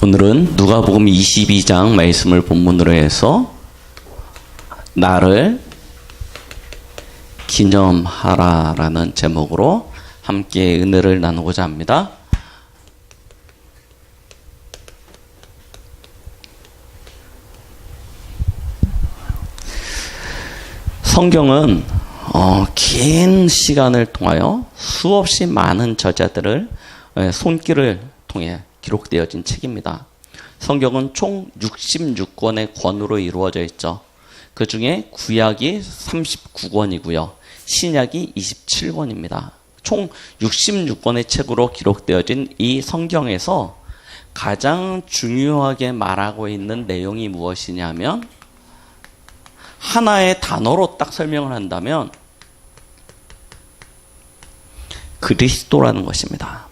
오늘은 누가복음 22장 말씀을 본문으로 해서 나를 기념하라라는 제목으로 함께 은혜를 나누고자 합니다. 성경은 긴 시간을 통하여 수없이 많은 저자들을 손길을 통해 기록되어진 책입니다. 성경은 총 66권의 권으로 이루어져 있죠. 그 중에 구약이 39권이고요. 신약이 27권입니다. 총 66권의 책으로 기록되어진 이 성경에서 가장 중요하게 말하고 있는 내용이 무엇이냐면, 하나의 단어로 딱 설명을 한다면 그리스도라는 것입니다.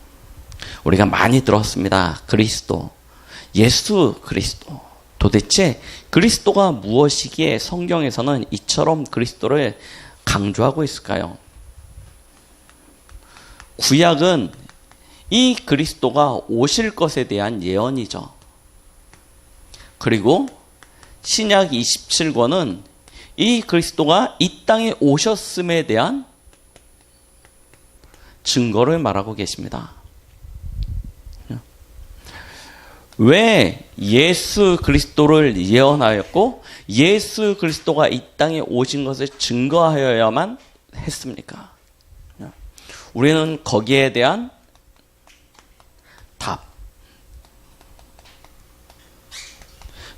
우리가 많이 들었습니다. 그리스도, 예수 그리스도. 도대체 그리스도가 무엇이기에 성경에서는 이처럼 그리스도를 강조하고 있을까요? 구약은 이 그리스도가 오실 것에 대한 예언이죠. 그리고 신약 27권은 이 그리스도가 이 땅에 오셨음에 대한 증거를 말하고 계십니다. 왜 예수 그리스도를 예언하였고 예수 그리스도가 이 땅에 오신 것을 증거하여야만 했습니까? 우리는 거기에 대한 답,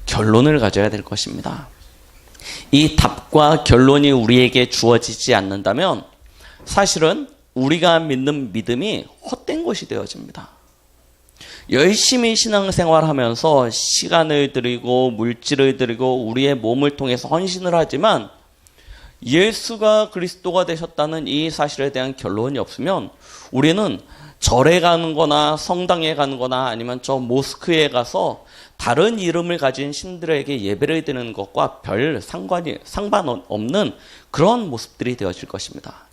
결론을 가져야 될 것입니다. 이 답과 결론이 우리에게 주어지지 않는다면 사실은 우리가 믿는 믿음이 헛된 것이 되어집니다. 열심히 신앙생활하면서 시간을 들이고 물질을 들이고 우리의 몸을 통해서 헌신을 하지만 예수가 그리스도가 되셨다는 이 사실에 대한 결론이 없으면 우리는 절에 가는 거나 성당에 가는 거나 아니면 저 모스크에 가서 다른 이름을 가진 신들에게 예배를 드리는 것과 별 상관없는 그런 모습들이 되어질 것입니다.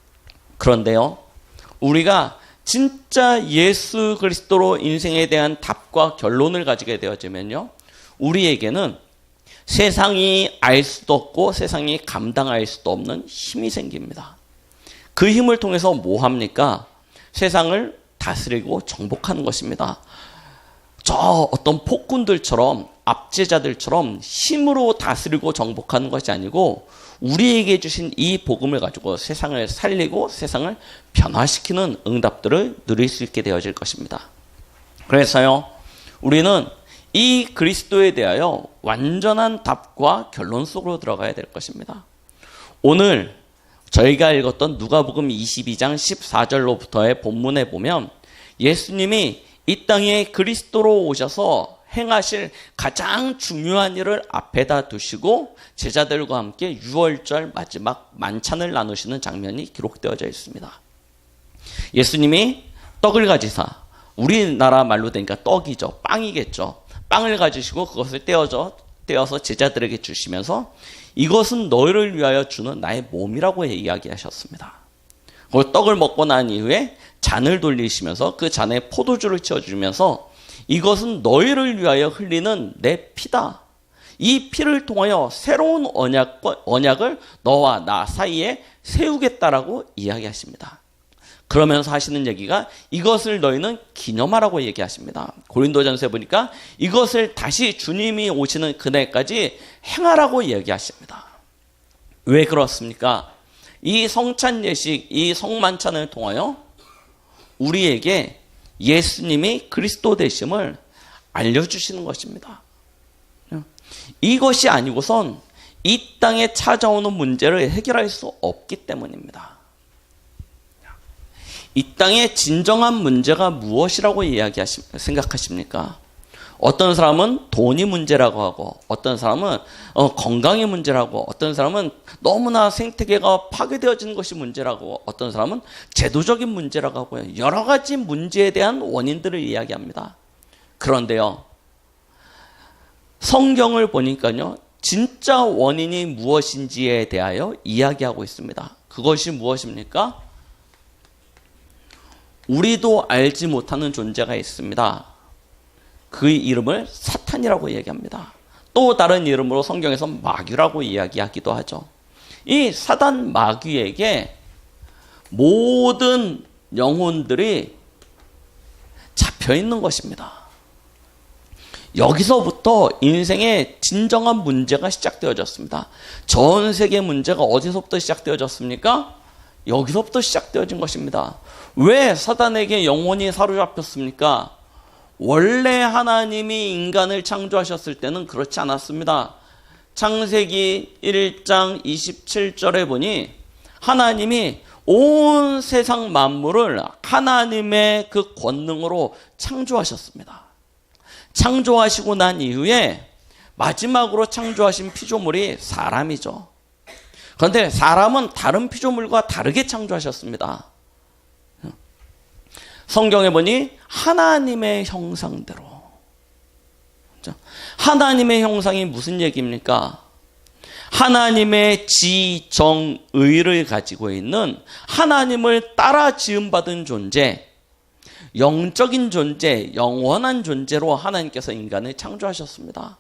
그런데요, 우리가 진짜 예수 그리스도로 인생에 대한 답과 결론을 가지게 되어지면요, 우리에게는 세상이 알 수도 없고 세상이 감당할 수도 없는 힘이 생깁니다. 그 힘을 통해서 뭐 합니까? 세상을 다스리고 정복하는 것입니다. 저 어떤 폭군들처럼, 압제자들처럼 힘으로 다스리고 정복하는 것이 아니고 우리에게 주신 이 복음을 가지고 세상을 살리고 세상을 변화시키는 응답들을 누릴 수 있게 되어질 것입니다. 그래서요, 우리는 이 그리스도에 대하여 완전한 답과 결론 속으로 들어가야 될 것입니다. 오늘 저희가 읽었던 누가복음 22장 14절로부터의 본문에 보면 예수님이 이 땅에 그리스도로 오셔서 행하실 가장 중요한 일을 앞에다 두시고 제자들과 함께 유월절 마지막 만찬을 나누시는 장면이 기록되어져 있습니다. 예수님이 떡을 가지사, 우리나라 말로 되니까 떡이죠. 빵이겠죠. 빵을 가지시고 그것을 떼어서 제자들에게 주시면서 이것은 너희를 위하여 주는 나의 몸이라고 이야기하셨습니다. 그 떡을 먹고 난 이후에 잔을 돌리시면서 그 잔에 포도주를 채워주면서 이것은 너희를 위하여 흘리는 내 피다. 이 피를 통하여 새로운 언약을 너와 나 사이에 세우겠다라고 이야기하십니다. 그러면서 하시는 얘기가 이것을 너희는 기념하라고 얘기하십니다. 고린도전서에 보니까 이것을 다시 주님이 오시는 그날까지 행하라고 얘기하십니다. 왜 그렇습니까? 이 성찬 예식, 이 성만찬을 통하여 우리에게 예수님이 그리스도 되심을 알려주시는 것입니다. 이것이 아니고선 이 땅에 찾아오는 문제를 해결할 수 없기 때문입니다. 이 땅의 진정한 문제가 무엇이라고 생각하십니까? 어떤 사람은 돈이 문제라고 하고, 어떤 사람은 건강이 문제라고, 어떤 사람은 너무나 생태계가 파괴되어지는 것이 문제라고, 어떤 사람은 제도적인 문제라고 하고요. 여러 가지 문제에 대한 원인들을 이야기합니다. 그런데요, 성경을 보니까요, 진짜 원인이 무엇인지에 대하여 이야기하고 있습니다. 그것이 무엇입니까? 우리도 알지 못하는 존재가 있습니다. 그 이름을 사탄이라고 얘기합니다. 또 다른 이름으로 성경에서 마귀라고 이야기하기도 하죠. 이 사단 마귀에게 모든 영혼들이 잡혀 있는 것입니다. 여기서부터 인생의 진정한 문제가 시작되어졌습니다. 전 세계 문제가 어디서부터 시작되어졌습니까? 여기서부터 시작되어진 것입니다. 왜 사단에게 영혼이 사로잡혔습니까? 원래 하나님이 인간을 창조하셨을 때는 그렇지 않았습니다. 창세기 1장 27절에 보니 하나님이 온 세상 만물을 하나님의 그 권능으로 창조하셨습니다. 창조하시고 난 이후에 마지막으로 창조하신 피조물이 사람이죠. 그런데 사람은 다른 피조물과 다르게 창조하셨습니다. 성경에 보니 하나님의 형상대로. 하나님의 형상이 무슨 얘기입니까? 하나님의 지정의를 가지고 있는 하나님을 따라 지음받은 존재, 영적인 존재, 영원한 존재로 하나님께서 인간을 창조하셨습니다.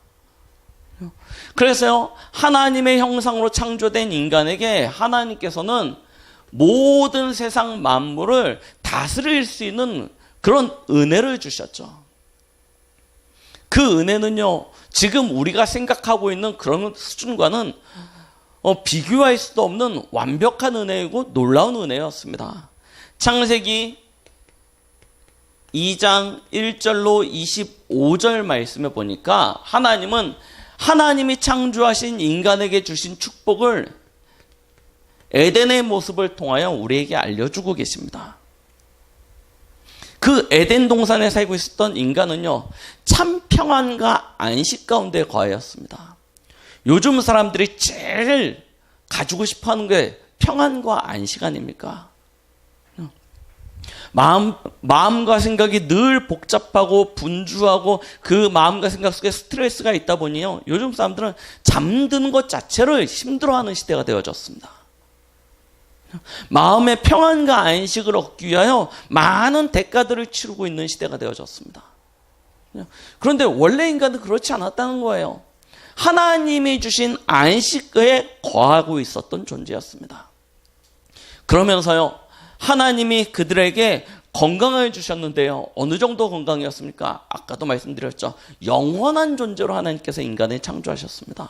그래서요, 하나님의 형상으로 창조된 인간에게 하나님께서는 모든 세상 만물을 다스릴 수 있는 그런 은혜를 주셨죠. 그 은혜는요, 지금 우리가 생각하고 있는 그런 수준과는 비교할 수도 없는 완벽한 은혜이고 놀라운 은혜였습니다. 창세기 2장 1절로 25절 말씀에 보니까 하나님은 하나님이 창조하신 인간에게 주신 축복을 에덴의 모습을 통하여 우리에게 알려주고 계십니다. 그 에덴 동산에 살고 있었던 인간은요, 참 평안과 안식 가운데 거하였습니다. 요즘 사람들이 제일 가지고 싶어 하는 게 평안과 안식 아닙니까? 마음과 생각이 늘 복잡하고 분주하고 그 마음과 생각 속에 스트레스가 있다 보니요, 요즘 사람들은 잠드는 것 자체를 힘들어하는 시대가 되어졌습니다. 마음의 평안과 안식을 얻기 위하여 많은 대가들을 치르고 있는 시대가 되어졌습니다. 그런데 원래 인간은 그렇지 않았다는 거예요. 하나님이 주신 안식에 거하고 있었던 존재였습니다. 그러면서요, 하나님이 그들에게 건강을 주셨는데요, 어느 정도 건강이었습니까? 아까도 말씀드렸죠. 영원한 존재로 하나님께서 인간을 창조하셨습니다.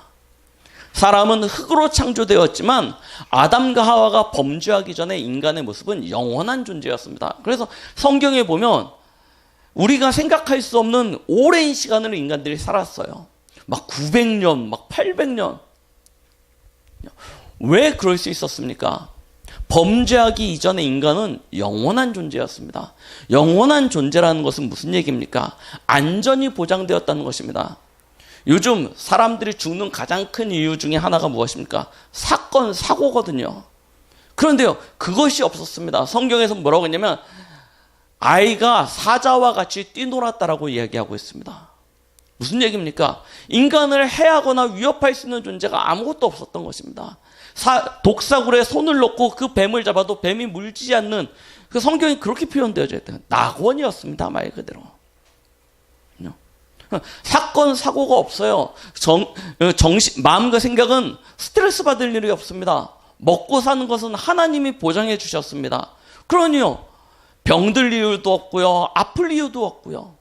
사람은 흙으로 창조되었지만 아담과 하와가 범죄하기 전에 인간의 모습은 영원한 존재였습니다. 그래서 성경에 보면 우리가 생각할 수 없는 오랜 시간을 인간들이 살았어요. 막 900년, 막 800년. 왜 그럴 수 있었습니까? 범죄하기 이전의 인간은 영원한 존재였습니다. 영원한 존재라는 것은 무슨 얘기입니까? 안전이 보장되었다는 것입니다. 요즘 사람들이 죽는 가장 큰 이유 중에 하나가 무엇입니까? 사건, 사고거든요. 그런데요, 그것이 없었습니다. 성경에서 뭐라고 했냐면 아이가 사자와 같이 뛰놀았다라고 이야기하고 있습니다. 무슨 얘기입니까? 인간을 해하거나 위협할 수 있는 존재가 아무것도 없었던 것입니다. 독사굴에 손을 넣고 그 뱀을 잡아도 뱀이 물지 않는, 그 성경이 그렇게 표현되어져 있대요. 낙원이었습니다, 말 그대로. 사건, 사고가 없어요. 마음과 생각은 스트레스 받을 일이 없습니다. 먹고 사는 것은 하나님이 보장해 주셨습니다. 그러니요, 병들 이유도 없고요, 아플 이유도 없고요.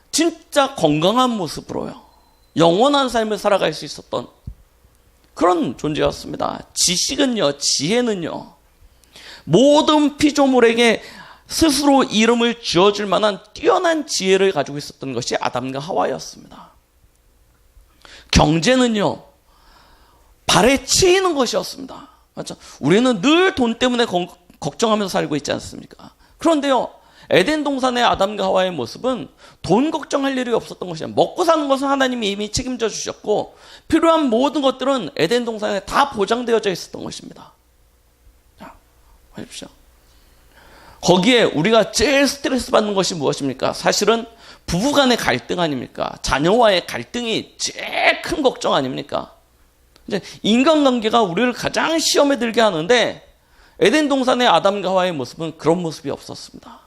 진짜 건강한 모습으로요, 영원한 삶을 살아갈 수 있었던 그런 존재였습니다. 지식은요, 지혜는요, 모든 피조물에게 스스로 이름을 지어줄 만한 뛰어난 지혜를 가지고 있었던 것이 아담과 하와였습니다. 경제는요, 발에 치이는 것이었습니다. 맞죠? 우리는 늘 돈 때문에 걱정하면서 살고 있지 않습니까? 그런데요, 에덴 동산의 아담과 하와의 모습은 돈 걱정할 일이 없었던 것이에요. 먹고 사는 것은 하나님이 이미 책임져 주셨고 필요한 모든 것들은 에덴 동산에 다 보장되어져 있었던 것입니다. 자, 보십시오. 거기에 우리가 제일 스트레스 받는 것이 무엇입니까? 사실은 부부간의 갈등 아닙니까? 자녀와의 갈등이 제일 큰 걱정 아닙니까? 이제 인간관계가 우리를 가장 시험에 들게 하는데 에덴 동산의 아담과 하와의 모습은 그런 모습이 없었습니다.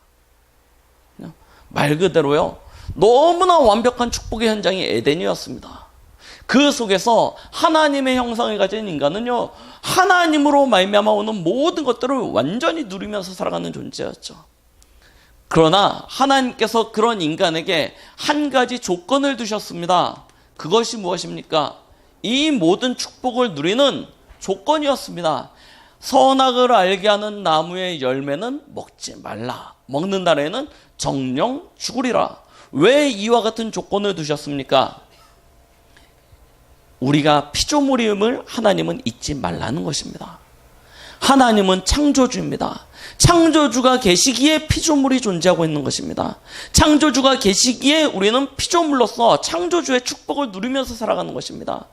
말 그대로요, 너무나 완벽한 축복의 현장이 에덴이었습니다. 그 속에서 하나님의 형상을 가진 인간은요, 하나님으로 말미암아 오는 모든 것들을 완전히 누리면서 살아가는 존재였죠. 그러나 하나님께서 그런 인간에게 한 가지 조건을 두셨습니다. 그것이 무엇입니까? 이 모든 축복을 누리는 조건이었습니다. 선악을 알게 하는 나무의 열매는 먹지 말라. 먹는 날에는 정령 죽으리라. 왜 이와 같은 조건을 두셨습니까? 우리가 피조물임을 하나님은 잊지 말라는 것입니다. 하나님은 창조주입니다. 창조주가 계시기에 피조물이 존재하고 있는 것입니다. 창조주가 계시기에 우리는 피조물로서 창조주의 축복을 누리면서 살아가는 것입니다.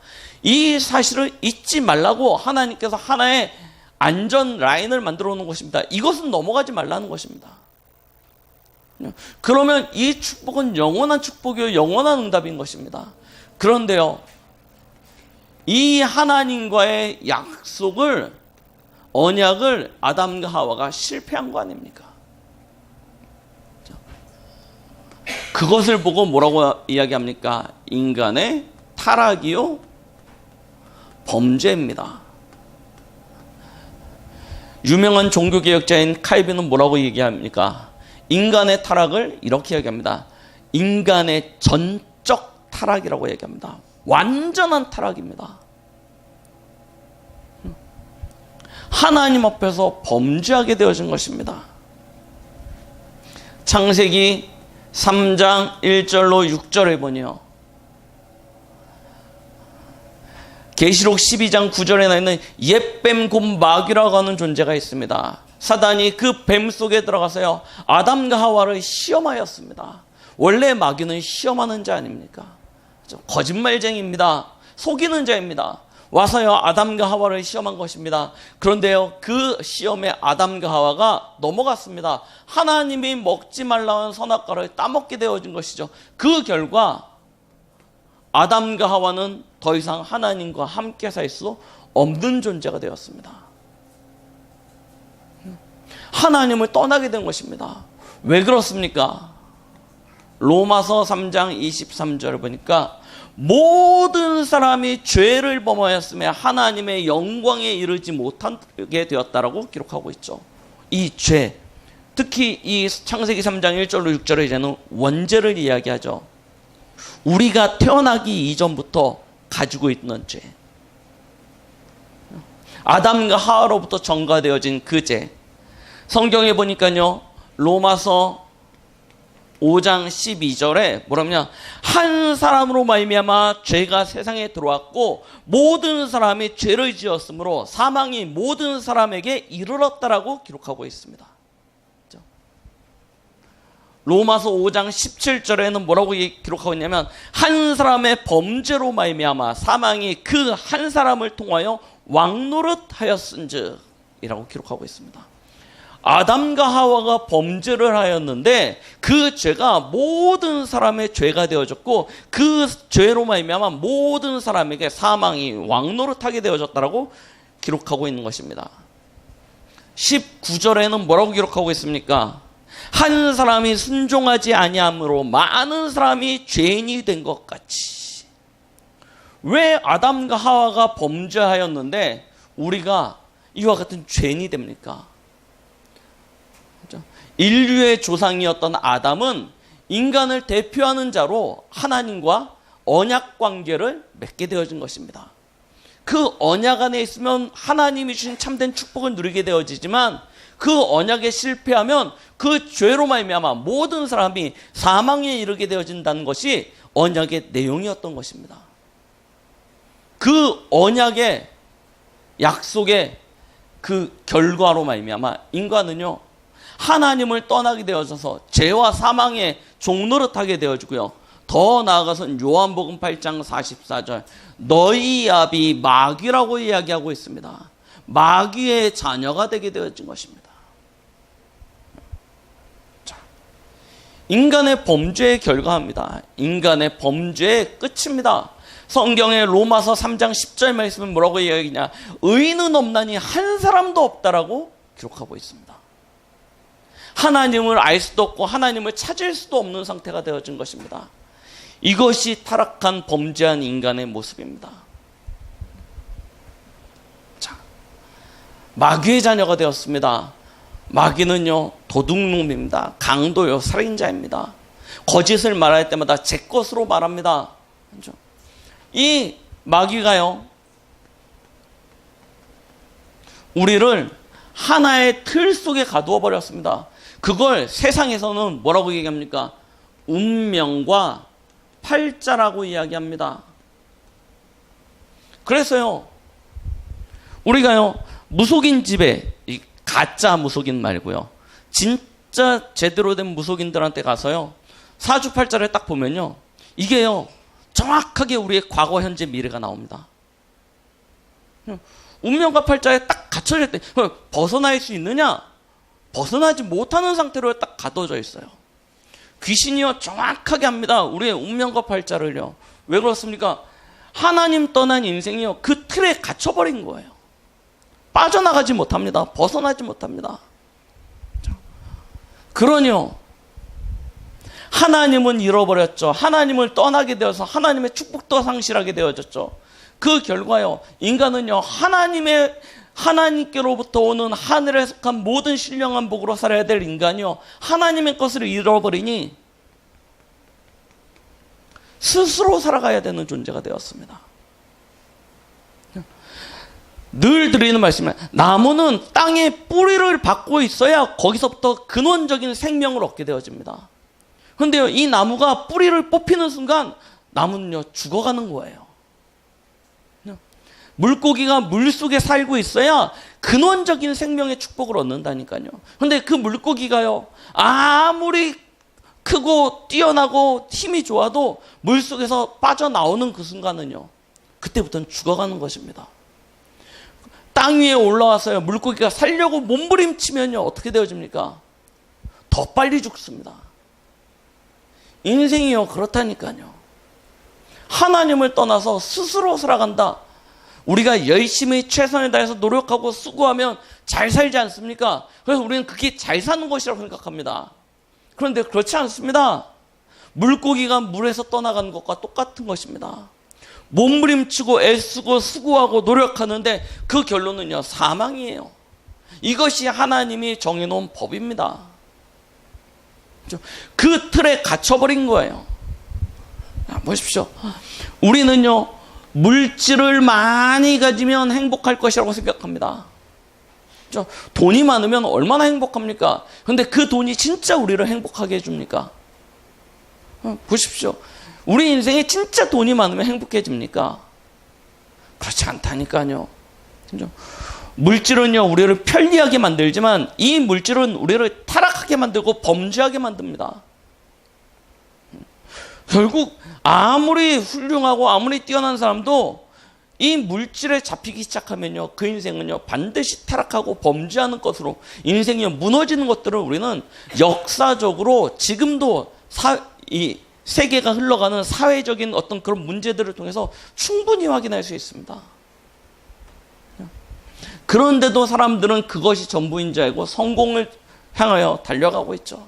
이 사실을 잊지 말라고 하나님께서 하나의 안전 라인을 만들어 놓은 것입니다. 이것은 넘어가지 말라는 것입니다. 그러면 이 축복은 영원한 축복이요, 영원한 응답인 것입니다. 그런데요, 이 하나님과의 약속을, 언약을 아담과 하와가 실패한 거 아닙니까? 그것을 보고 뭐라고 이야기합니까? 인간의 타락이요, 범죄입니다. 유명한 종교개혁자인 칼빈은 뭐라고 얘기합니까? 인간의 타락을 이렇게 얘기합니다. 인간의 전적 타락이라고 얘기합니다. 완전한 타락입니다. 하나님 앞에서 범죄하게 되어진 것입니다. 창세기 3장 1절로 6절에 보니요, 계시록 12장 9절에 나있는 옛뱀 곧 마귀라고 하는 존재가 있습니다. 사단이 그 뱀 속에 들어가서요, 아담과 하와를 시험하였습니다. 원래 마귀는 시험하는 자 아닙니까? 거짓말쟁이입니다. 속이는 자입니다. 와서요, 아담과 하와를 시험한 것입니다. 그런데요, 그 시험에 아담과 하와가 넘어갔습니다. 하나님이 먹지 말라는 선악과를 따먹게 되어진 것이죠. 그 결과 아담과 하와는 더 이상 하나님과 함께 살 수 없는 존재가 되었습니다. 하나님을 떠나게 된 것입니다. 왜 그렇습니까? 로마서 3장 23절을 보니까 모든 사람이 죄를 범하였으며 하나님의 영광에 이르지 못하게 되었다라고 기록하고 있죠. 이 죄, 특히 이 창세기 3장 1절로 6절에 이제는 원죄를 이야기하죠. 우리가 태어나기 이전부터 가지고 있는 죄, 아담과 하와로부터 전가되어진 그 죄. 성경에 보니까요, 로마서 5장 12절에 뭐라냐, 한 사람으로 말미암아 죄가 세상에 들어왔고 모든 사람이 죄를 지었으므로 사망이 모든 사람에게 이르렀다라고 기록하고 있습니다. 로마서 5장 17절에는 뭐라고 기록하고 있냐면, 한 사람의 범죄로 말미암아 사망이 그 한 사람을 통하여 왕노릇하였은즉 이라고 기록하고 있습니다. 아담과 하와가 범죄를 하였는데 그 죄가 모든 사람의 죄가 되어졌고 그 죄로 말미암아 모든 사람에게 사망이 왕노릇하게 되어졌다라고 기록하고 있는 것입니다. 19절에는 뭐라고 기록하고 있습니까? 한 사람이 순종하지 아니함으로 많은 사람이 죄인이 된 것 같이. 왜 아담과 하와가 범죄하였는데 우리가 이와 같은 죄인이 됩니까? 인류의 조상이었던 아담은 인간을 대표하는 자로 하나님과 언약 관계를 맺게 되어진 것입니다. 그 언약 안에 있으면 하나님이 주신 참된 축복을 누리게 되어지지만 그 언약에 실패하면 그 죄로 말미암아 모든 사람이 사망에 이르게 되어진다는 것이 언약의 내용이었던 것입니다. 그 언약의 약속의 그 결과로 말미암아 인간은요, 하나님을 떠나게 되어져서 죄와 사망의 종노릇하게 되어지고요. 더 나아가서는 요한복음 8장 44절 너희 아비 마귀라고 이야기하고 있습니다. 마귀의 자녀가 되게 되어진 것입니다. 자, 인간의 범죄의 결과입니다. 인간의 범죄의 끝입니다. 성경의 로마서 3장 10절 말씀은 뭐라고 이야기하냐? 의인은 없나니 한 사람도 없다라고 기록하고 있습니다. 하나님을 알 수도 없고 하나님을 찾을 수도 없는 상태가 되어진 것입니다. 이것이 타락한 범죄한 인간의 모습입니다. 자, 마귀의 자녀가 되었습니다. 마귀는요, 도둑놈입니다. 강도요, 살인자입니다. 거짓을 말할 때마다 제 것으로 말합니다. 이 마귀가요, 우리를 하나의 틀 속에 가두어 버렸습니다. 그걸 세상에서는 뭐라고 얘기합니까? 운명과 팔자라고 이야기합니다. 그래서요, 우리가요, 무속인 집에, 가짜 무속인 말고요, 진짜 제대로 된 무속인들한테 가서요, 사주팔자를 딱 보면요, 이게요, 정확하게 우리의 과거, 현재, 미래가 나옵니다. 운명과 팔자에 딱 갇혀질 때 벗어날 수 있느냐? 벗어나지 못하는 상태로 딱 가둬져 있어요. 귀신이요, 정확하게 합니다. 우리의 운명과 팔자를요. 왜 그렇습니까? 하나님 떠난 인생이요, 그 틀에 갇혀버린 거예요. 빠져나가지 못합니다. 벗어나지 못합니다. 그러니요, 하나님은 잃어버렸죠. 하나님을 떠나게 되어서 하나님의 축복도 상실하게 되어졌죠. 그 결과요, 인간은요, 하나님께로부터 오는 하늘에 속한 모든 신령한 복으로 살아야 될 인간이요, 하나님의 것을 잃어버리니 스스로 살아가야 되는 존재가 되었습니다. 늘 드리는 말씀은, 나무는 땅에 뿌리를 받고 있어야 거기서부터 근원적인 생명을 얻게 되어집니다. 그런데요, 이 나무가 뿌리를 뽑히는 순간 나무는요, 죽어가는 거예요. 물고기가 물속에 살고 있어야 근원적인 생명의 축복을 얻는다니까요. 그런데 그 물고기가요, 아무리 크고 뛰어나고 힘이 좋아도 물속에서 빠져나오는 그 순간은요, 그때부터는 죽어가는 것입니다. 땅 위에 올라와서요, 물고기가 살려고 몸부림치면요, 어떻게 되어집니까? 더 빨리 죽습니다. 인생이요, 그렇다니까요. 하나님을 떠나서 스스로 살아간다. 우리가 열심히 최선을 다해서 노력하고 수고하면 잘 살지 않습니까? 그래서 우리는 그게 잘 사는 것이라고 생각합니다. 그런데 그렇지 않습니다. 물고기가 물에서 떠나가는 것과 똑같은 것입니다. 몸부림치고 애쓰고 수고하고 노력하는데 그 결론은요, 사망이에요. 이것이 하나님이 정해놓은 법입니다. 그 틀에 갇혀버린 거예요. 보십시오. 우리는요, 물질을 많이 가지면 행복할 것이라고 생각합니다. 돈이 많으면 얼마나 행복합니까? 그런데 그 돈이 진짜 우리를 행복하게 해줍니까? 보십시오. 우리 인생에 진짜 돈이 많으면 행복해집니까? 그렇지 않다니까요. 물질은요, 우리를 편리하게 만들지만 이 물질은 우리를 타락하게 만들고 범죄하게 만듭니다. 결국 아무리 훌륭하고 아무리 뛰어난 사람도 이 물질에 잡히기 시작하면요, 그 인생은요, 반드시 타락하고 범죄하는 것으로 인생이 무너지는 것들을 우리는 역사적으로 지금도 이 세계가 흘러가는 사회적인 어떤 그런 문제들을 통해서 충분히 확인할 수 있습니다. 그런데도 사람들은 그것이 전부인 줄 알고 성공을 향하여 달려가고 있죠.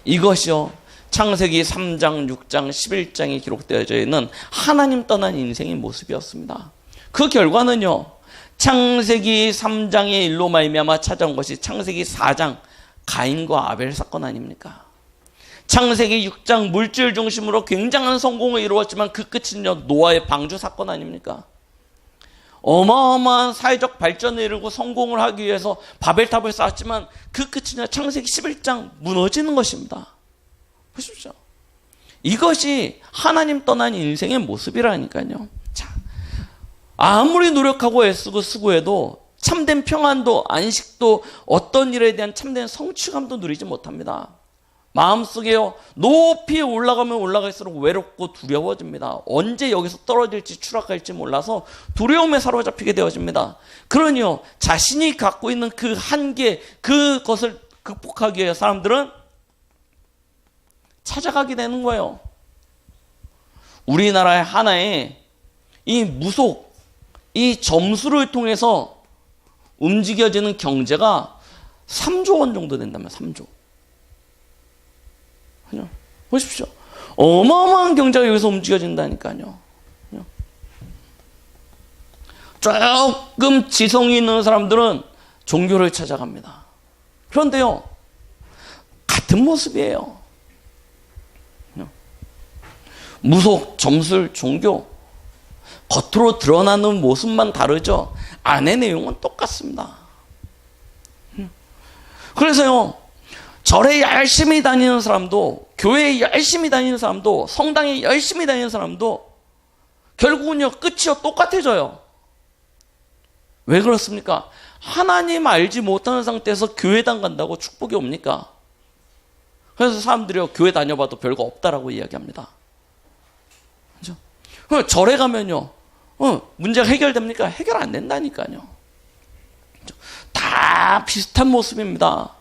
이것이요, 창세기 3장, 6장, 11장에 기록되어져 있는 하나님 떠난 인생의 모습이었습니다. 그 결과는요, 창세기 3장의 일로 말미암아 찾아온 것이 창세기 4장 가인과 아벨 사건 아닙니까? 창세기 6장 물질 중심으로 굉장한 성공을 이루었지만 그 끝은요, 노아의 방주 사건 아닙니까? 어마어마한 사회적 발전을 이루고 성공을 하기 위해서 바벨탑을 쌓았지만 그 끝은요, 창세기 11장 무너지는 것입니다. 보십시오. 이것이 하나님 떠난 인생의 모습이라니까요. 자, 아무리 노력하고 애쓰고 수고해도 참된 평안도 안식도 어떤 일에 대한 참된 성취감도 누리지 못합니다. 마음속에요, 높이 올라가면 올라갈수록 외롭고 두려워집니다. 언제 여기서 떨어질지 추락할지 몰라서 두려움에 사로잡히게 되어집니다. 그러니요, 자신이 갖고 있는 그 한계, 그것을 극복하기 위해 사람들은 찾아가게 되는 거예요. 우리나라의 하나의 이 무속, 이 점수를 통해서 움직여지는 경제가 3조 원 정도 된다면 3조. 그냥 보십시오. 어마어마한 경제가 여기서 움직여진다니까요. 조금 지성이 있는 사람들은 종교를 찾아갑니다. 그런데요, 같은 모습이에요. 무속, 점술, 종교, 겉으로 드러나는 모습만 다르죠. 안의 내용은 똑같습니다. 그래서요, 절에 열심히 다니는 사람도, 교회에 열심히 다니는 사람도, 성당에 열심히 다니는 사람도 결국은요, 끝이요 똑같아져요. 왜 그렇습니까? 하나님 알지 못하는 상태에서 교회당 간다고 축복이 옵니까? 그래서 사람들이요, 교회 다녀봐도 별거 없다라고 이야기합니다. 그죠? 절에 가면요, 문제가 해결됩니까? 해결 안 된다니까요. 다 비슷한 모습입니다.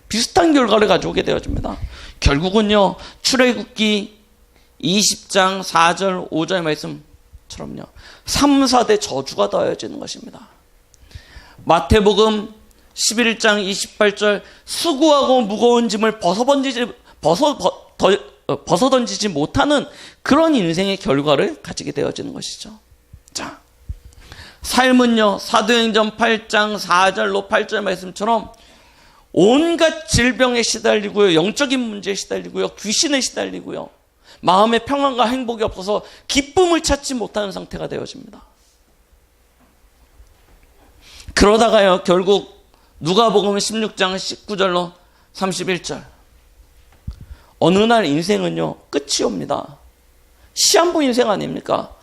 비슷한 결과를 가져오게 되어집니다. 결국은요, 출애굽기 20장 4절 5절 말씀처럼요, 3, 4대 저주가 더해지는 것입니다. 마태복음 11장 28절 수고하고 무거운 짐을 벗어던지지 못하는 그런 인생의 결과를 가지게 되어지는 것이죠. 자, 삶은요, 사도행전 8장 4절로 8절 말씀처럼 온갖 질병에 시달리고요, 영적인 문제에 시달리고요, 귀신에 시달리고요, 마음의 평안과 행복이 없어서 기쁨을 찾지 못하는 상태가 되어집니다. 그러다가요, 결국 누가복음 16장 19절로 31절, 어느 날 인생은요, 끝이 옵니다. 시한부 인생 아닙니까?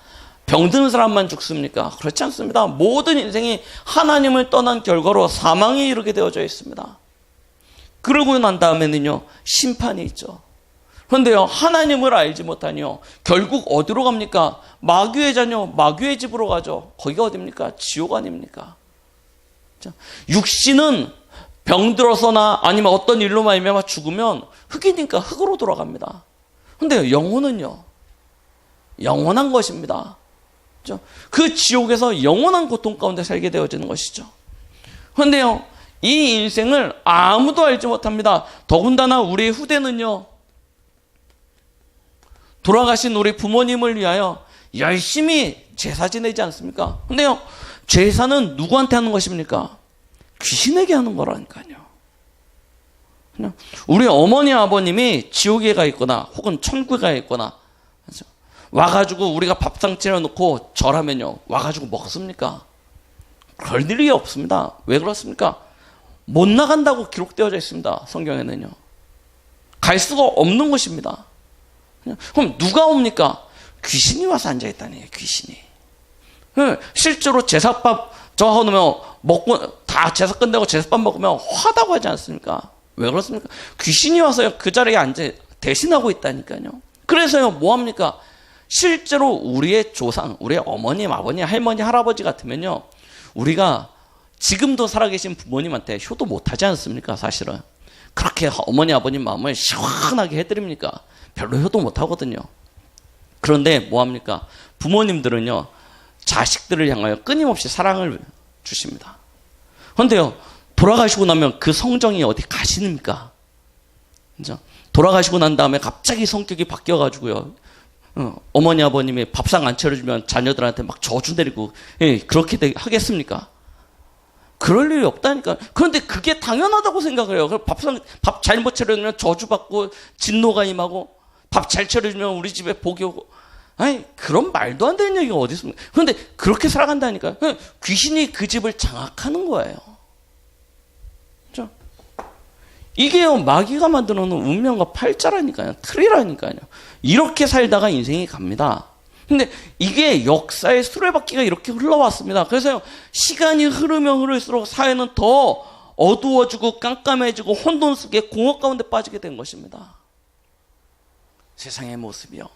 병든 사람만 죽습니까? 그렇지 않습니다. 모든 인생이 하나님을 떠난 결과로 사망에 이르게 되어져 있습니다. 그러고 난 다음에는요, 심판이 있죠. 그런데요, 하나님을 알지 못하니요, 결국 어디로 갑니까? 마귀의 자녀, 마귀의 집으로 가죠. 거기가 어디입니까? 지옥 아닙니까? 육신은 병들어서나 아니면 어떤 일로 말미암아 죽으면 흙이니까 흙으로 돌아갑니다. 그런데 영혼은요, 영원한 것입니다. 그 지옥에서 영원한 고통 가운데 살게 되어지는 것이죠. 그런데요, 이 인생을 아무도 알지 못합니다. 더군다나 우리 후대는요, 돌아가신 우리 부모님을 위하여 열심히 제사 지내지 않습니까? 그런데요, 제사는 누구한테 하는 것입니까? 귀신에게 하는 거라니까요. 우리 어머니 아버님이 지옥에 가 있거나 혹은 천국에 가 있거나 와가지고 우리가 밥상 차려놓고 절하면요, 와가지고 먹습니까? 그럴 일이 없습니다. 왜 그렇습니까? 못 나간다고 기록되어져 있습니다. 성경에는요. 갈 수가 없는 곳입니다. 그럼 누가 옵니까? 귀신이 와서 앉아있다니, 귀신이. 실제로 제사밥 저 하면 먹고 다 제사 끝내고 제사밥 먹으면 화다고 하지 않습니까? 왜 그렇습니까? 귀신이 와서요, 그 자리에 앉아 대신하고 있다니까요. 그래서요, 뭐합니까? 실제로 우리의 조상, 우리의 어머님, 아버님, 할머니, 할아버지 같으면요, 우리가 지금도 살아계신 부모님한테 효도 못하지 않습니까? 사실은 그렇게 어머니, 아버님 마음을 시원하게 해드립니까? 별로 효도 못하거든요. 그런데 뭐합니까? 부모님들은요, 자식들을 향하여 끊임없이 사랑을 주십니다. 그런데요, 돌아가시고 나면 그 성정이 어디 가시닙니까? 그죠? 돌아가시고 난 다음에 갑자기 성격이 바뀌어가지고요, 어머니 아버님이 밥상 안 차려주면 자녀들한테 막 저주 내리고, 그렇게 하겠습니까? 그럴 일이 없다니까. 그런데 그게 당연하다고 생각을 해요. 밥 잘못 차려주면 저주받고 진노가 임하고, 밥 잘 차려주면 우리 집에 복이 오고, 아니, 그런 말도 안 되는 얘기가 어디 있습니까? 그런데 그렇게 살아간다니까요. 귀신이 그 집을 장악하는 거예요. 그렇죠? 이게요, 마귀가 만들어놓은 운명과 팔자라니까요. 틀이라니까요. 이렇게 살다가 인생이 갑니다. 근데 이게 역사의 수레바퀴가 이렇게 흘러왔습니다. 그래서 시간이 흐르면 흐를수록 사회는 더 어두워지고 깜깜해지고 혼돈 속에 공허 가운데 빠지게 된 것입니다. 세상의 모습이요.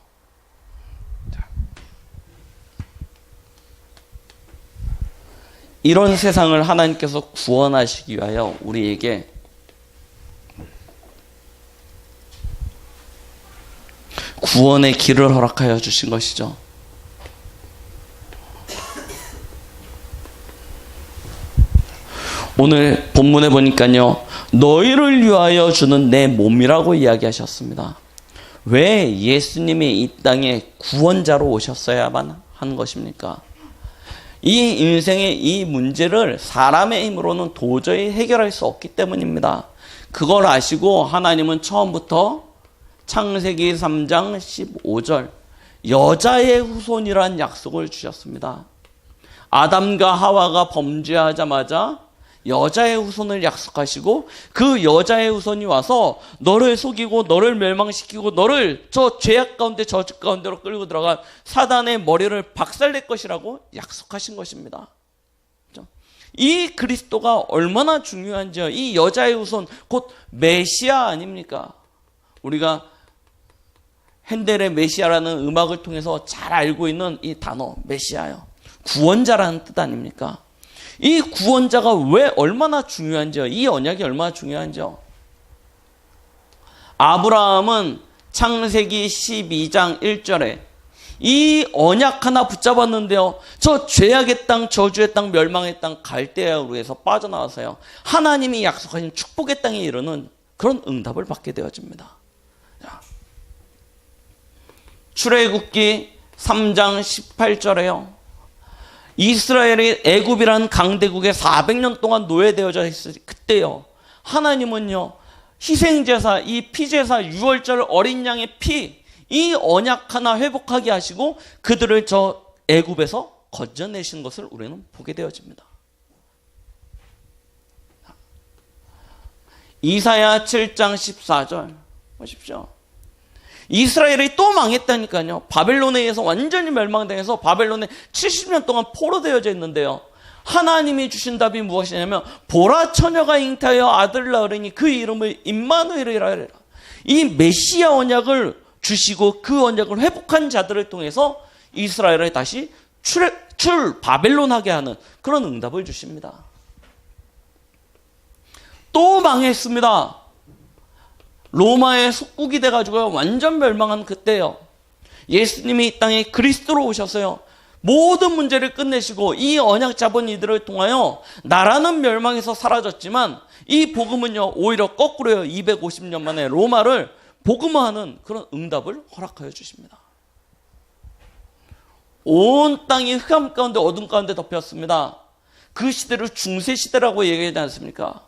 이런 세상을 하나님께서 구원하시기 위하여 우리에게 구원의 길을 허락하여 주신 것이죠. 오늘 본문에 보니까요, 너희를 위하여 주는 내 몸이라고 이야기하셨습니다. 왜 예수님이 이 땅에 구원자로 오셨어야만 한 것입니까? 이 인생의 이 문제를 사람의 힘으로는 도저히 해결할 수 없기 때문입니다. 그걸 아시고 하나님은 처음부터 창세기 3장 15절 여자의 후손이란 약속을 주셨습니다. 아담과 하와가 범죄하자마자 여자의 후손을 약속하시고 그 여자의 후손이 와서 너를 속이고 너를 멸망시키고 너를 저 죄악 가운데 저주 가운데로 끌고 들어간 사단의 머리를 박살낼 것이라고 약속하신 것입니다. 이 그리스도가 얼마나 중요한지요. 이 여자의 후손 곧 메시아 아닙니까? 우리가 핸델의 메시아라는 음악을 통해서 잘 알고 있는 이 단어 메시아요. 구원자라는 뜻 아닙니까? 이 구원자가 왜 얼마나 중요한지요. 이 언약이 얼마나 중요한지요. 아브라함은 창세기 12장 1절에 이 언약 하나 붙잡았는데요. 저 죄악의 땅, 저주의 땅, 멸망의 땅 갈대아우르 에서 빠져나와서요. 하나님이 약속하신 축복의 땅에 이르는 그런 응답을 받게 되어집니다. 출애굽기 3장 18절에요. 이스라엘이 애굽이라는 강대국에 400년 동안 노예되어져 있을 그때요. 하나님은요. 희생제사, 이 피제사, 유월절 어린 양의 피, 이 언약 하나 회복하게 하시고 그들을 저 애굽에서 건져내신 것을 우리는 보게 되어집니다. 이사야 7장 14절 보십시오. 이스라엘이 또 망했다니까요. 바벨론에 의해서 완전히 멸망당해서 바벨론에 70년 동안 포로되어져 있는데요. 하나님이 주신 답이 무엇이냐면 보라 처녀가 잉태하여 아들 낳으리니 그 이름을 임마누엘이라 하리라. 이 메시아 언약을 주시고 그 언약을 회복한 자들을 통해서 이스라엘을 다시 바벨론하게 하는 그런 응답을 주십니다. 또 망했습니다. 로마의 속국이 돼가지고 완전 멸망한 그때요. 예수님이 이 땅에 그리스도로 오셨어요. 모든 문제를 끝내시고 이 언약 잡은 이들을 통하여 나라는 멸망해서 사라졌지만 이 복음은요 오히려 거꾸로요. 250년 만에 로마를 복음화하는 그런 응답을 허락하여 주십니다. 온 땅이 흑암 가운데 어둠 가운데 덮였습니다. 그 시대를 중세시대라고 얘기하지 않습니까?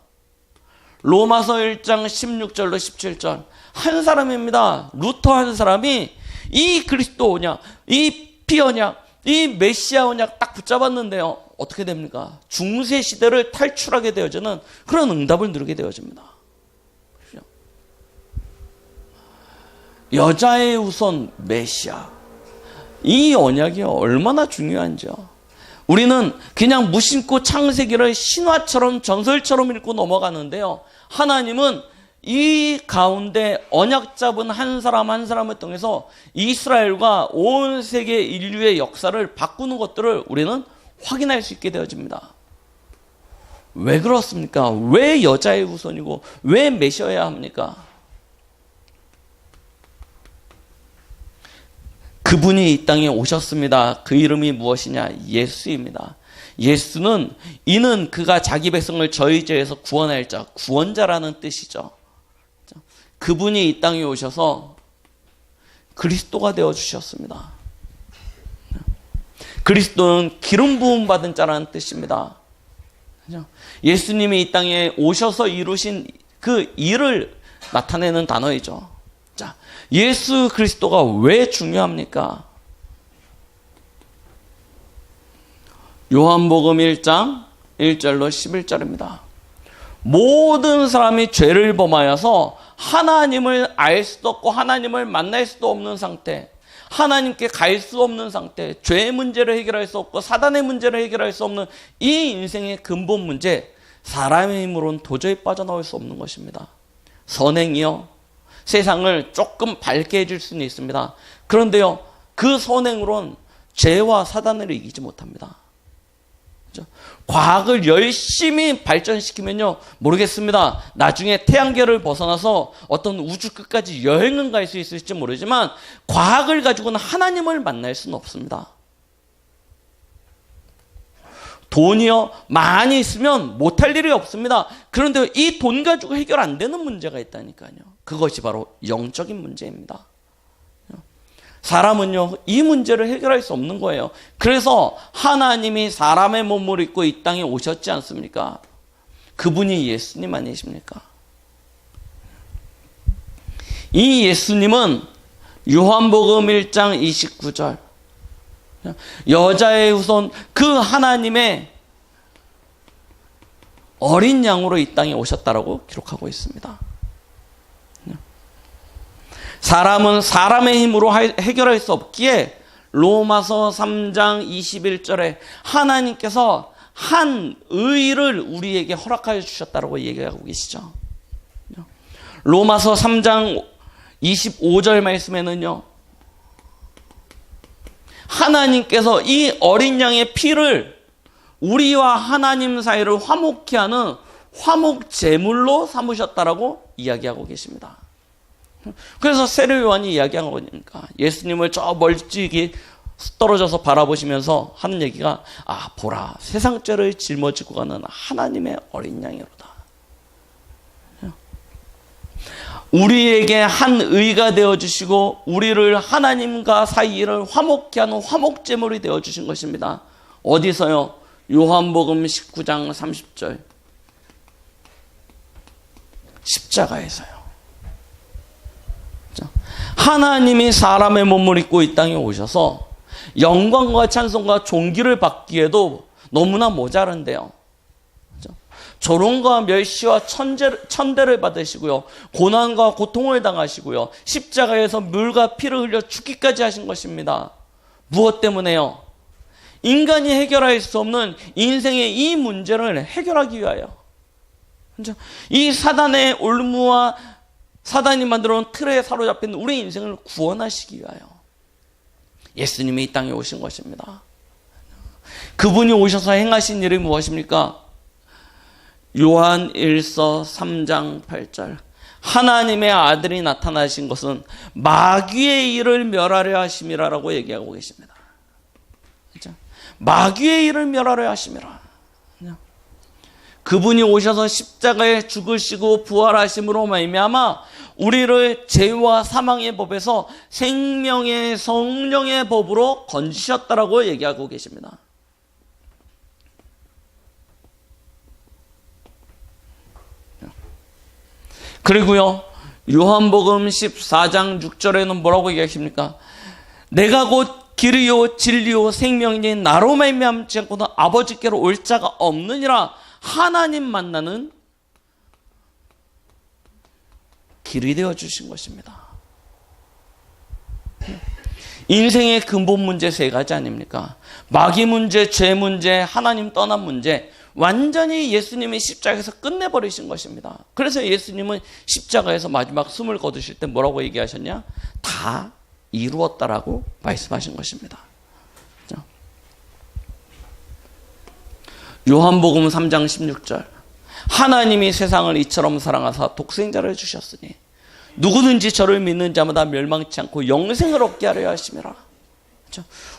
로마서 1장 16절로 17절 한 사람입니다. 루터 한 사람이 이 그리스도 언약, 이 피 언약, 이 메시아 언약 딱 붙잡았는데요. 어떻게 됩니까? 중세시대를 탈출하게 되어지는 그런 응답을 누리게 되어집니다. 여자의 후손 메시아, 이 언약이 얼마나 중요한지요. 우리는 그냥 무심코 창세기를 신화처럼 전설처럼 읽고 넘어가는데요. 하나님은 이 가운데 언약 잡은 한 사람 한 사람을 통해서 이스라엘과 온 세계 인류의 역사를 바꾸는 것들을 우리는 확인할 수 있게 되어집니다. 왜 그렇습니까? 왜 여자의 후손이고 왜 메시아여야 합니까? 그분이 이 땅에 오셨습니다. 그 이름이 무엇이냐? 예수입니다. 예수는 이는 그가 자기 백성을 저희 죄에서 구원할 자, 구원자라는 뜻이죠. 그분이 이 땅에 오셔서 그리스도가 되어주셨습니다. 그리스도는 기름 부음 받은 자라는 뜻입니다. 예수님이 이 땅에 오셔서 이루신 그 일을 나타내는 단어이죠. 자, 예수 그리스도가 왜 중요합니까? 요한복음 1장 1절로 11절입니다. 모든 사람이 죄를 범하여서 하나님을 알 수도 없고 하나님을 만날 수도 없는 상태, 하나님께 갈 수 없는 상태, 죄의 문제를 해결할 수 없고 사단의 문제를 해결할 수 없는 이 인생의 근본 문제, 사람의 힘으로는 도저히 빠져나올 수 없는 것입니다. 선행이요, 세상을 조금 밝게 해줄 수는 있습니다. 그런데요, 그 선행으로는 죄와 사단을 이기지 못합니다. 그렇죠? 과학을 열심히 발전시키면요, 모르겠습니다. 나중에 태양계를 벗어나서 어떤 우주 끝까지 여행은 갈 수 있을지 모르지만 과학을 가지고는 하나님을 만날 수는 없습니다. 돈이요 많이 있으면 못할 일이 없습니다. 그런데 이 돈 가지고 해결 안 되는 문제가 있다니까요. 그것이 바로 영적인 문제입니다. 사람은요 이 문제를 해결할 수 없는 거예요. 그래서 하나님이 사람의 몸을 입고 이 땅에 오셨지 않습니까? 그분이 예수님 아니십니까? 이 예수님은 요한복음 1장 29절 여자의 후손 그 하나님의 어린 양으로 이 땅에 오셨다라고 기록하고 있습니다. 사람은 사람의 힘으로 해결할 수 없기에 로마서 3장 21절에 하나님께서 한 의를 우리에게 허락하여 주셨다고 얘기하고 계시죠. 로마서 3장 25절 말씀에는요, 하나님께서 이 어린 양의 피를 우리와 하나님 사이를 화목케 하는 화목 제물로 삼으셨다라고 이야기하고 계십니다. 그래서 세례 요한이 이야기한 거니까 예수님을 저 멀찍이 떨어져서 바라보시면서 하는 얘기가 보라 세상 죄를 짊어지고 가는 하나님의 어린 양이로다. 우리에게 한 의가 되어주시고 우리를 하나님과 사이를 화목케 하는 화목제물이 되어주신 것입니다. 어디서요? 요한복음 19장 30절 십자가에서요. 하나님이 사람의 몸을 입고 이 땅에 오셔서 영광과 찬송과 존귀를 받기에도 너무나 모자른데요. 조롱과 멸시와 천대를 받으시고요. 고난과 고통을 당하시고요. 십자가에서 물과 피를 흘려 죽기까지 하신 것입니다. 무엇 때문에요? 인간이 해결할 수 없는 인생의 이 문제를 해결하기 위하여. 이 사단의 올무와 사단이 만들어놓은 틀에 사로잡힌 우리 인생을 구원하시기 위하여 예수님이 이 땅에 오신 것입니다. 그분이 오셔서 행하신 일이 무엇입니까? 요한 1서 3장 8절 하나님의 아들이 나타나신 것은 마귀의 일을 멸하려 하심이라라고 얘기하고 계십니다. 그렇죠? 마귀의 일을 멸하려 하심이라. 그분이 오셔서 십자가에 죽으시고 부활하심으로 말미암아 우리를 죄와 사망의 법에서 생명의 성령의 법으로 건지셨다라고 얘기하고 계십니다. 그리고요, 요한복음 14장 6절에는 뭐라고 얘기하십니까? 내가 곧 길이요 진리요 생명이니 나로 말미암지 않고는 아버지께로 올 자가 없느니라. 하나님 만나는 길이 되어 주신 것입니다. 인생의 근본 문제 세 가지 아닙니까? 마귀 문제, 죄 문제, 하나님 떠난 문제, 완전히 예수님이 십자가에서 끝내버리신 것입니다. 그래서 예수님은 십자가에서 마지막 숨을 거두실 때 뭐라고 얘기하셨냐? 다 이루었다라고 말씀하신 것입니다. 요한복음 3장 16절 하나님이 세상을 이처럼 사랑하사 독생자를 주셨으니 누구든지 저를 믿는 자마다 멸망치 않고 영생을 얻게 하려 하심이라.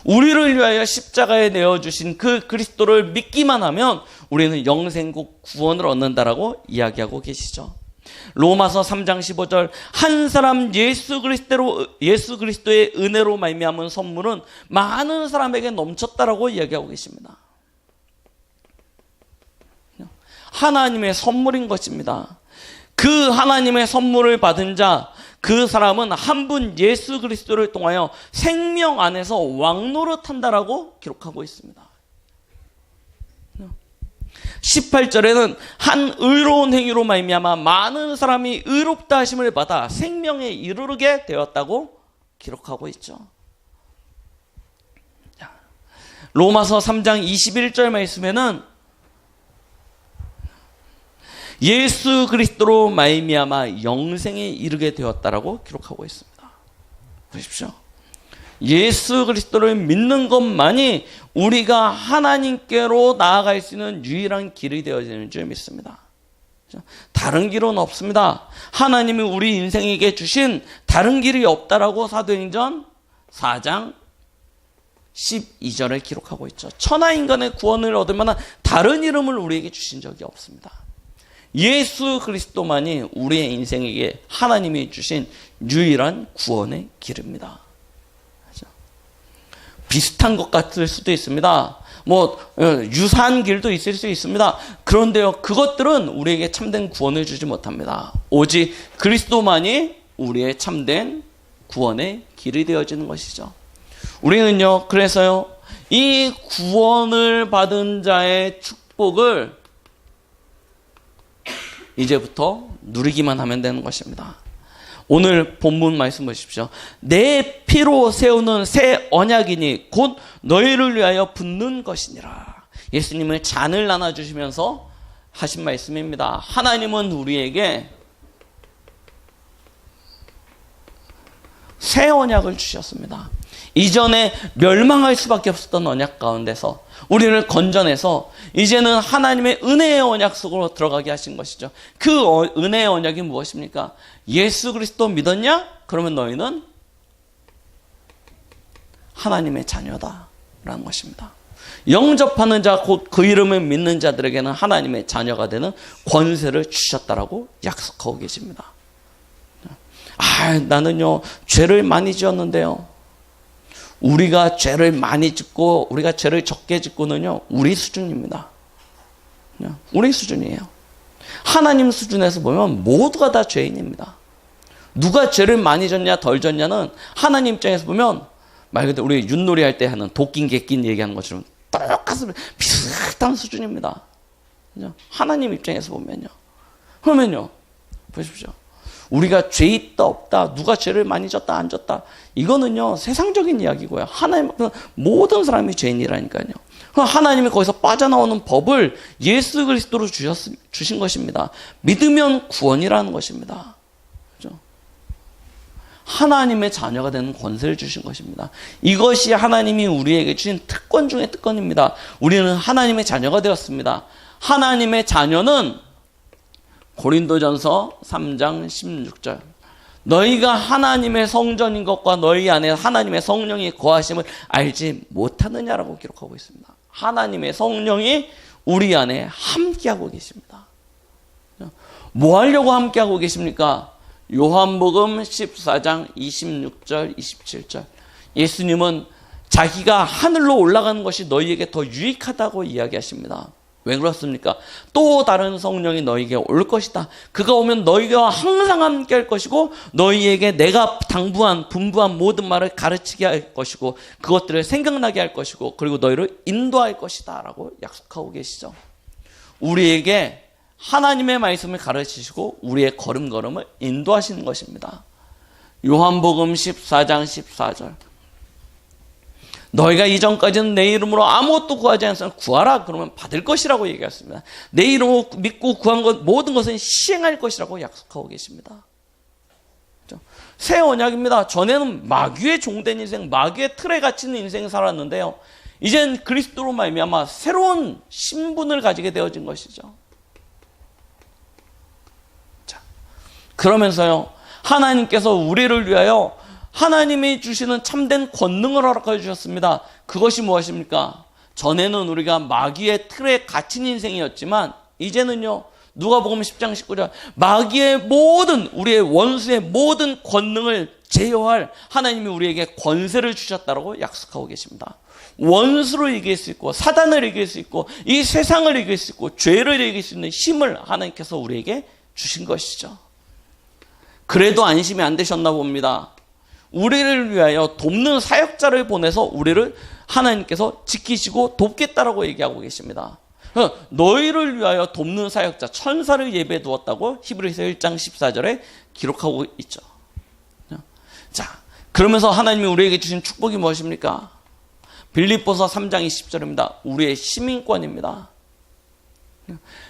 우리를 위하여 십자가에 내어주신 그 그리스도를 믿기만 하면 우리는 영생국 구원을 얻는다라고 이야기하고 계시죠. 로마서 3장 15절 한 사람 예수 그리스도의 은혜로 말미암은 선물은 많은 사람에게 넘쳤다라고 이야기하고 계십니다. 하나님의 선물인 것입니다. 그 하나님의 선물을 받은 자, 그 사람은 한 분 예수 그리스도를 통하여 생명 안에서 왕노릇한다라고 기록하고 있습니다. 18절에는 한 의로운 행위로 말미암아 많은 사람이 의롭다 하심을 받아 생명에 이르게 되었다고 기록하고 있죠. 로마서 3장 21절 말씀에는 예수 그리스도로 말미암아 영생에 이르게 되었다라고 기록하고 있습니다. 보십시오. 예수 그리스도를 믿는 것만이 우리가 하나님께로 나아갈 수 있는 유일한 길이 되어지는 줄 믿습니다. 다른 길은 없습니다. 하나님이 우리 인생에게 주신 다른 길이 없다라고 사도행전 4장 12절에 기록하고 있죠. 천하 인간의 구원을 얻을 만한 다른 이름을 우리에게 주신 적이 없습니다. 예수 그리스도만이 우리의 인생에게 하나님이 주신 유일한 구원의 길입니다. 그렇죠? 비슷한 것 같을 수도 있습니다. 유사한 길도 있을 수 있습니다. 그런데요, 그것들은 우리에게 참된 구원을 주지 못합니다. 오직 그리스도만이 우리의 참된 구원의 길이 되어지는 것이죠. 우리는요, 그래서요, 이 구원을 받은 자의 축복을 이제부터 누리기만 하면 되는 것입니다. 오늘 본문 말씀 보십시오. 내 피로 세우는 새 언약이니 곧 너희를 위하여 붓는 것이니라. 예수님은 잔을 나눠주시면서 하신 말씀입니다. 하나님은 우리에게 새 언약을 주셨습니다. 이전에 멸망할 수밖에 없었던 언약 가운데서 우리를 건져내서 이제는 하나님의 은혜의 언약 속으로 들어가게 하신 것이죠. 그 은혜의 언약이 무엇입니까? 예수 그리스도 믿었냐? 그러면 너희는 하나님의 자녀다라는 것입니다. 영접하는 자, 곧 그 이름을 믿는 자들에게는 하나님의 자녀가 되는 권세를 주셨다라고 약속하고 계십니다. 나는요, 죄를 많이 지었는데요. 우리가 죄를 많이 짓고 우리가 죄를 적게 짓고는요, 우리 수준입니다. 우리 수준이에요. 하나님 수준에서 보면 모두가 다 죄인입니다. 누가 죄를 많이 졌냐 덜 졌냐는 하나님 입장에서 보면 말 그대로 우리 윷놀이 할 때 하는 도낀 개낀 얘기하는 것처럼 똑같은 비슷한 수준입니다. 하나님 입장에서 보면요. 그러면요, 보십시오. 우리가 죄 있다 없다, 누가 죄를 많이 졌다 안 졌다, 이거는요 세상적인 이야기고요. 하나님 앞에서 모든 사람이 죄인이라니까요. 하나님이 거기서 빠져나오는 법을 예수 그리스도로 주신 것입니다. 믿으면 구원이라는 것입니다. 그렇죠? 하나님의 자녀가 되는 권세를 주신 것입니다. 이것이 하나님이 우리에게 주신 특권 중의 특권입니다. 우리는 하나님의 자녀가 되었습니다. 하나님의 자녀는 고린도전서 3장 16절, 너희가 하나님의 성전인 것과 너희 안에 하나님의 성령이 거하심을 알지 못하느냐라고 기록하고 있습니다. 하나님의 성령이 우리 안에 함께하고 계십니다. 뭐 하려고 함께하고 계십니까? 요한복음 14장 26절 27절, 예수님은 자기가 하늘로 올라가는 것이 너희에게 더 유익하다고 이야기하십니다. 왜 그렇습니까? 또 다른 성령이 너희에게 올 것이다. 그가 오면 너희가 항상 함께 할 것이고 너희에게 내가 당부한 분부한 모든 말을 가르치게 할 것이고 그것들을 생각나게 할 것이고 그리고 너희를 인도할 것이다 라고 약속하고 계시죠. 우리에게 하나님의 말씀을 가르치시고 우리의 걸음걸음을 인도하시는 것입니다. 요한복음 14장 14절, 너희가 이전까지는 내 이름으로 아무것도 구하지 않았으면 구하라 그러면 받을 것이라고 얘기했습니다. 내 이름으로 믿고 구한 것 모든 것은 시행할 것이라고 약속하고 계십니다. 그렇죠? 새 언약입니다. 전에는 마귀의 종된 인생, 마귀의 틀에 갇히는 인생을 살았는데요, 이젠 그리스도로 말미암아 새로운 신분을 가지게 되어진 것이죠. 자, 그러면서요, 하나님께서 우리를 위하여 하나님이 주시는 참된 권능을 허락해 주셨습니다. 그것이 무엇입니까? 전에는 우리가 마귀의 틀에 갇힌 인생이었지만 이제는요, 누가복음 10장 19절, 마귀의 모든, 우리의 원수의 모든 권능을 제어할 하나님이 우리에게 권세를 주셨다고 약속하고 계십니다. 원수를 이길 수 있고 사단을 이길 수 있고 이 세상을 이길 수 있고 죄를 이길 수 있는 힘을 하나님께서 우리에게 주신 것이죠. 그래도 안심이 안 되셨나 봅니다. 우리를 위하여 돕는 사역자를 보내서 우리를 하나님께서 지키시고 돕겠다라고 얘기하고 계십니다. 너희를 위하여 돕는 사역자, 천사를 예배해 두었다고 히브리서 1장 14절에 기록하고 있죠. 자, 그러면서 하나님이 우리에게 주신 축복이 무엇입니까? 빌립보서 3장 20절입니다. 우리의 시민권입니다.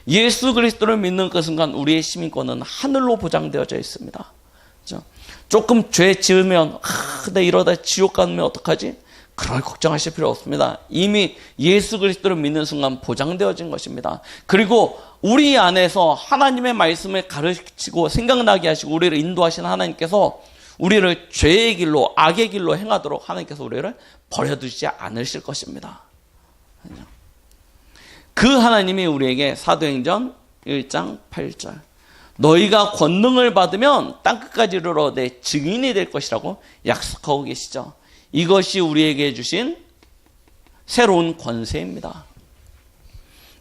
예수 그리스도를 믿는 그 순간 우리의 시민권은 하늘로 보장되어져 있습니다. 그렇죠? 조금 죄 지으면 내 이러다 지옥 가면 어떡하지? 그럴 걱정하실 필요 없습니다. 이미 예수 그리스도를 믿는 순간 보장되어진 것입니다. 그리고 우리 안에서 하나님의 말씀을 가르치고 생각나게 하시고 우리를 인도하시는 하나님께서 우리를 죄의 길로, 악의 길로 행하도록 하나님께서 우리를 버려두지 않으실 것입니다. 그 하나님이 우리에게 사도행전 1장 8절 너희가 권능을 받으면 땅끝까지 이르러 내 증인이 될 것이라고 약속하고 계시죠. 이것이 우리에게 주신 새로운 권세입니다.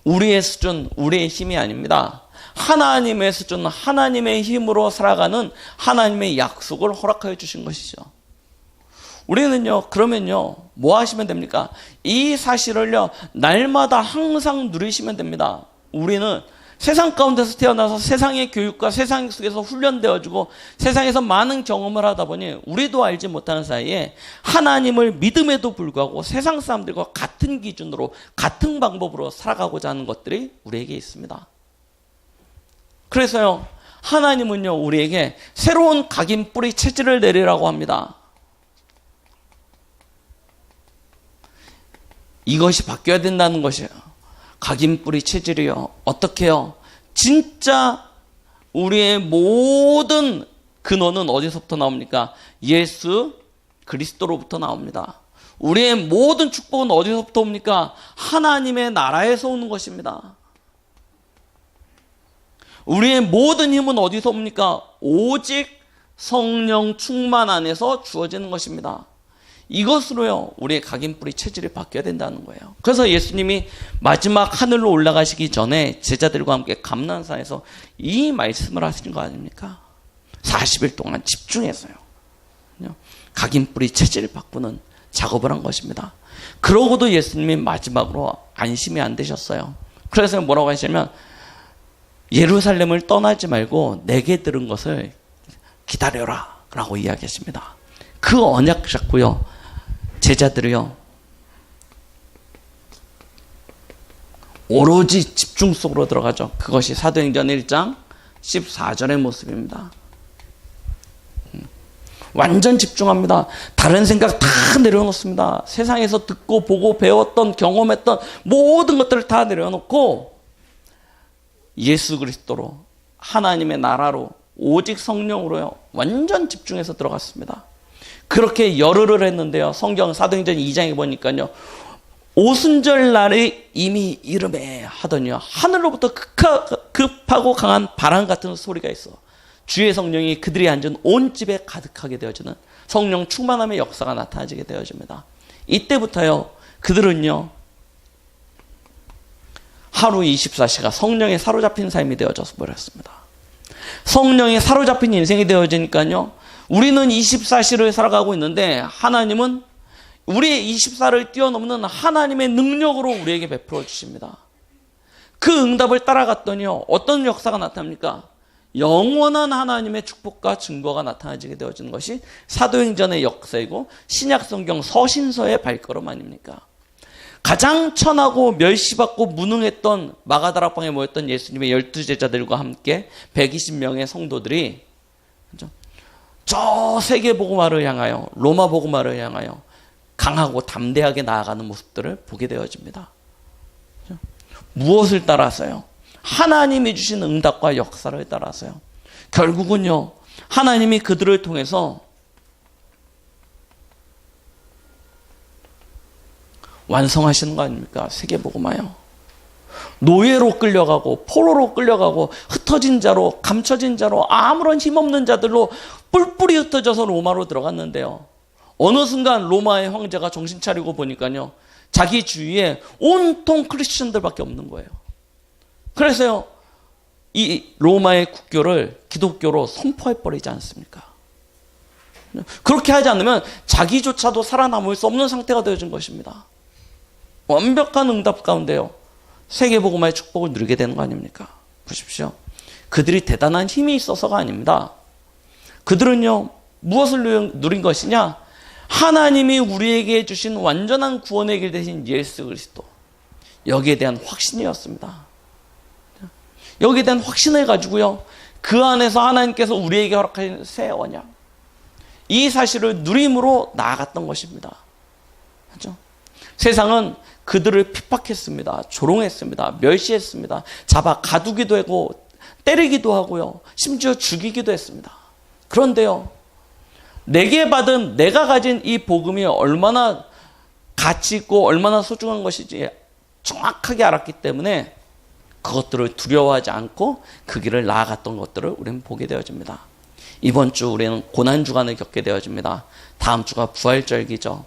우리의 수준, 우리의 힘이 아닙니다. 하나님의 수준, 하나님의 힘으로 살아가는 하나님의 약속을 허락하여 주신 것이죠. 우리는요, 그러면요, 뭐 하시면 됩니까? 이 사실을요, 날마다 항상 누리시면 됩니다. 우리는 세상 가운데서 태어나서 세상의 교육과 세상 속에서 훈련되어지고 세상에서 많은 경험을 하다 보니 우리도 알지 못하는 사이에 하나님을 믿음에도 불구하고 세상 사람들과 같은 기준으로 같은 방법으로 살아가고자 하는 것들이 우리에게 있습니다. 그래서요, 하나님은요, 우리에게 새로운 각인 뿌리 체질을 내리라고 합니다. 이것이 바뀌어야 된다는 것이에요. 각인 뿌리 체질이요. 어떻게 해요? 진짜 우리의 모든 근원은 어디서부터 나옵니까? 예수 그리스도로부터 나옵니다. 우리의 모든 축복은 어디서부터 옵니까? 하나님의 나라에서 오는 것입니다. 우리의 모든 힘은 어디서 옵니까? 오직 성령 충만 안에서 주어지는 것입니다. 이것으로요, 우리의 각인뿌리 체질이 바뀌어야 된다는 거예요. 그래서 예수님이 마지막 하늘로 올라가시기 전에 제자들과 함께 감난산에서 이 말씀을 하신 거 아닙니까? 40일 동안 집중해서요, 각인뿌리 체질을 바꾸는 작업을 한 것입니다. 그러고도 예수님이 마지막으로 안심이 안 되셨어요. 그래서 뭐라고 하시냐면, 예루살렘을 떠나지 말고 내게 들은 것을 기다려라 라고 이야기하십니다. 그 언약 잡고요, 제자들이요, 오로지 집중 속으로 들어가죠. 그것이 사도행전 1장 14절의 모습입니다. 완전 집중합니다. 다른 생각 다 내려놓습니다. 세상에서 듣고 보고 배웠던 경험했던 모든 것들을 다 내려놓고 예수 그리스도로, 하나님의 나라로, 오직 성령으로요, 완전 집중해서 들어갔습니다. 그렇게 열흘을 했는데요, 성경 사도행전 2장에 보니까요, 오순절 날에 이미 이름에 하더니요, 하늘로부터 급하고 강한 바람 같은 소리가 있어 주의 성령이 그들이 앉은 온 집에 가득하게 되어지는 성령 충만함의 역사가 나타나게 되어집니다. 이때부터요, 그들은요, 하루 24시가 성령에 사로잡힌 삶이 되어져서 버렸습니다. 성령에 사로잡힌 인생이 되어지니까요, 우리는 24시를 살아가고 있는데 하나님은 우리의 24를 뛰어넘는 하나님의 능력으로 우리에게 베풀어 주십니다. 그 응답을 따라갔더니요, 어떤 역사가 나타납니까? 영원한 하나님의 축복과 증거가 나타나게 되어지는 것이 사도행전의 역사이고 신약 성경 서신서의 발걸음 아닙니까? 가장 천하고 멸시받고 무능했던 마가다락방에 모였던 예수님의 12제자들과 함께 120명의 성도들이 저 세계복음화를 향하여, 로마 복음화를 향하여 강하고 담대하게 나아가는 모습들을 보게 되어집니다. 무엇을 따라서요? 하나님이 주신 응답과 역사를 따라서요. 결국은요, 하나님이 그들을 통해서 완성하시는 거 아닙니까? 세계복음화요. 노예로 끌려가고 포로로 끌려가고 흩어진 자로, 감춰진 자로, 아무런 힘없는 자들로 뿔뿔이 흩어져서 로마로 들어갔는데요, 어느 순간 로마의 황제가 정신 차리고 보니까요, 자기 주위에 온통 크리스천들밖에 없는 거예요. 그래서요, 이 로마의 국교를 기독교로 선포해버리지 않습니까? 그렇게 하지 않으면 자기조차도 살아남을 수 없는 상태가 되어진 것입니다. 완벽한 응답 가운데요, 세계복음화의 축복을 누리게 되는 거 아닙니까? 보십시오. 그들이 대단한 힘이 있어서가 아닙니다. 그들은요, 무엇을 누린 것이냐? 하나님이 우리에게 주신 완전한 구원의 길 대신 예수 그리스도, 여기에 대한 확신이었습니다. 여기에 대한 확신을 가지고요, 그 안에서 하나님께서 우리에게 허락하신 새 언약, 이 사실을 누림으로 나아갔던 것입니다. 그렇죠? 세상은 그들을 핍박했습니다. 조롱했습니다. 멸시했습니다. 잡아 가두기도 하고 때리기도 하고요, 심지어 죽이기도 했습니다. 그런데요, 내게 받은 내가 가진 이 복음이 얼마나 가치 있고 얼마나 소중한 것인지 정확하게 알았기 때문에 그것들을 두려워하지 않고 그 길을 나아갔던 것들을 우리는 보게 되어집니다. 이번 주 우리는 고난주간을 겪게 되어집니다. 다음 주가 부활절기죠.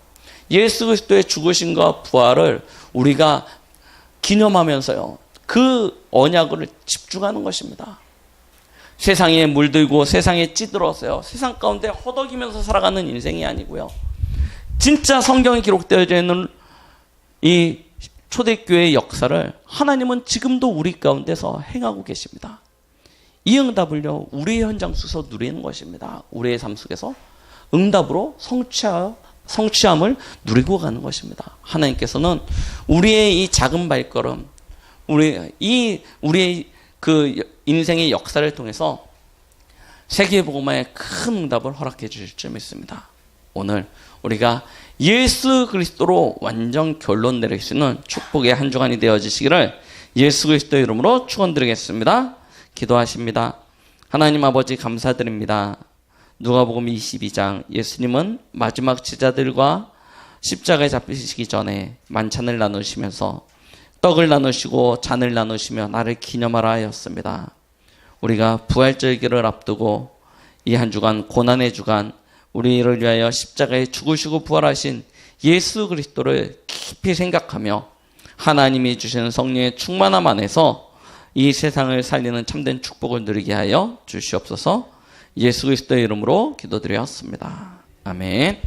예수 그리스도의 죽으심과 부활을 우리가 기념하면서요, 그 언약을 집중하는 것입니다. 세상에 물들고 세상에 찌들어서요, 세상 가운데 허덕이면서 살아가는 인생이 아니고요, 진짜 성경에 기록되어져 있는 이 초대교회의 역사를 하나님은 지금도 우리 가운데서 행하고 계십니다. 이 응답을요, 우리의 현장 속에서 누리는 것입니다. 우리의 삶 속에서 응답으로 성취함을 누리고 가는 것입니다. 하나님께서는 우리의 이 작은 발걸음, 우리의 그 인생의 역사를 통해서 세계복음화의 큰 응답을 허락해 주실 줄 믿습니다. 오늘 우리가 예수 그리스도로 완전 결론 내릴 수 있는 축복의 한 주간이 되어지시기를 예수 그리스도의 이름으로 축원드리겠습니다. 기도하십니다. 하나님 아버지 감사드립니다. 누가복음 22장, 예수님은 마지막 제자들과 십자가에 잡히시기 전에 만찬을 나누시면서 떡을 나누시고 잔을 나누시며 나를 기념하라 하였습니다. 우리가 부활절기를 앞두고 이 한 주간, 고난의 주간, 우리를 위하여 십자가에 죽으시고 부활하신 예수 그리스도를 깊이 생각하며 하나님이 주시는 성령의 충만함 안에서 이 세상을 살리는 참된 축복을 누리게 하여 주시옵소서. 예수 그리스도의 이름으로 기도드렸습니다. 아멘.